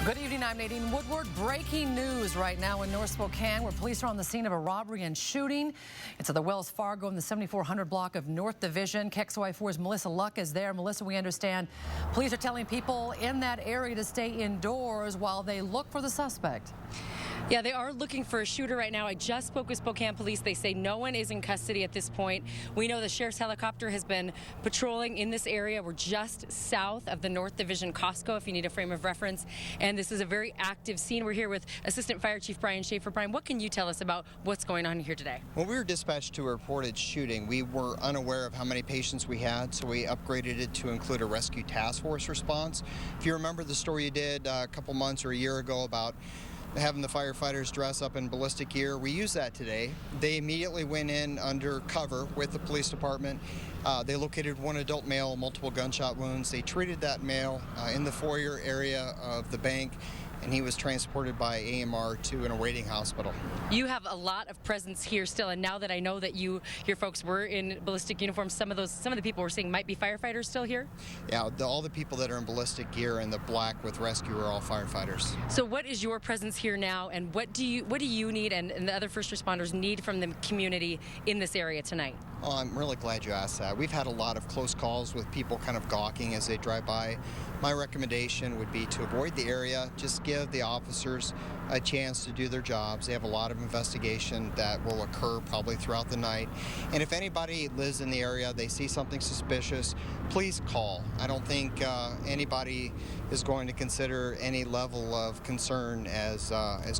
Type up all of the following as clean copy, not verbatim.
Good evening, I'm Nadine Woodward. Breaking news right now in North Spokane, where police are on the scene of a robbery and shooting. It's at the Wells Fargo in the 7400 block of North Division. KXLY4's Melissa Luck is there. Melissa, we understand police are telling people in that area to stay indoors while they look for the suspect. Yeah, they are looking for a shooter right now. I just spoke with Spokane Police. They say no one is in custody at this point. We know the sheriff's helicopter has been patrolling in this area. We're just south of the North Division Costco, if you need a frame of reference. And this is a very active scene. We're here with Assistant Fire Chief Brian Schaefer. Brian, what can you tell us about what's going on here today? When we were dispatched to a reported shooting, we were unaware of how many patients we had, so we upgraded it to include a rescue task force response. If you remember the story you did a couple months or a year ago about having the firefighters dress up in ballistic gear, we used that today. They immediately went in under cover with the police department. They located one adult male, multiple gunshot wounds. They treated that male in the foyer area of the bank, and he was transported by AMR to an awaiting hospital. You have a lot of presence here still, and now that I know that your folks were in ballistic uniforms, some of the people we're seeing might be firefighters still here? Yeah, all the people that are in ballistic gear and the black with rescue are all firefighters. So what is your presence here now, and what do you need and the other first responders need from the community in this area tonight? Oh, I'm really glad you asked that. We've had a lot of close calls with people kind of gawking as they drive by. My recommendation would be to avoid the area, just give the officers a chance to do their jobs. They have a lot of investigation that will occur probably throughout the night. And if anybody lives in the area, they see something suspicious, please call. I don't think anybody is going to consider any level of concern as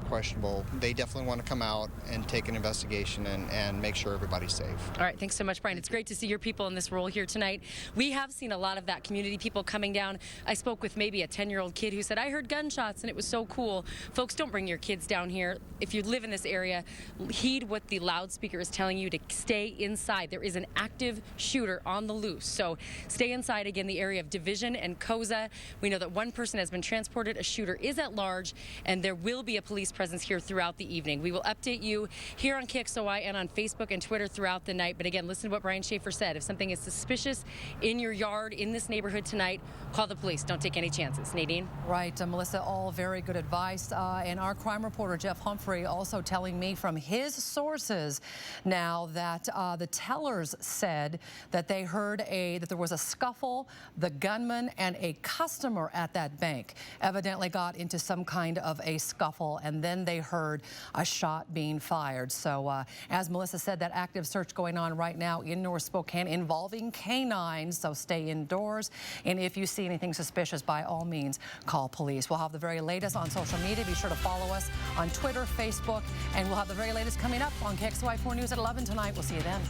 questionable. They definitely want to come out and take an investigation and make sure everybody's safe. All right, thanks so much, Brian. It's great to see your people in this role here tonight. We have seen a lot of that community people coming down. I spoke with maybe a 10-year-old kid who said, I heard gunshots and it was so cool. Folks, don't bring your kids down here. If you live in this area, heed what the loudspeaker is telling you to stay inside. There is an active shooter on the loose, so stay inside. Again, the area of Division and Koza. We know that one person has been transported. A shooter is at large, and there will be a police presence here throughout the evening. We will update you here on KXLY and on Facebook and Twitter throughout the night. But again, listen to what Brian Schaefer said. If something is suspicious in your yard, in this neighborhood tonight, call the police. Don't take any chances. Nadine? Right, Melissa, all very good advice. And our crime reporter, Jeff Humphrey, also telling me from his sources now that the tellers said that they heard that there was a scuffle. The gunman and a customer at that bank evidently got into some kind of a scuffle, and then they heard a shot being fired. So as Melissa said, that active search going on right now in North Spokane involving canines, so stay indoors. And if you see anything suspicious, by all means, call police. We'll have the very latest on social media. Be sure to follow us on Twitter, Facebook, and we'll have the very latest coming up on KXLY4 News at 11 tonight. We'll see you then.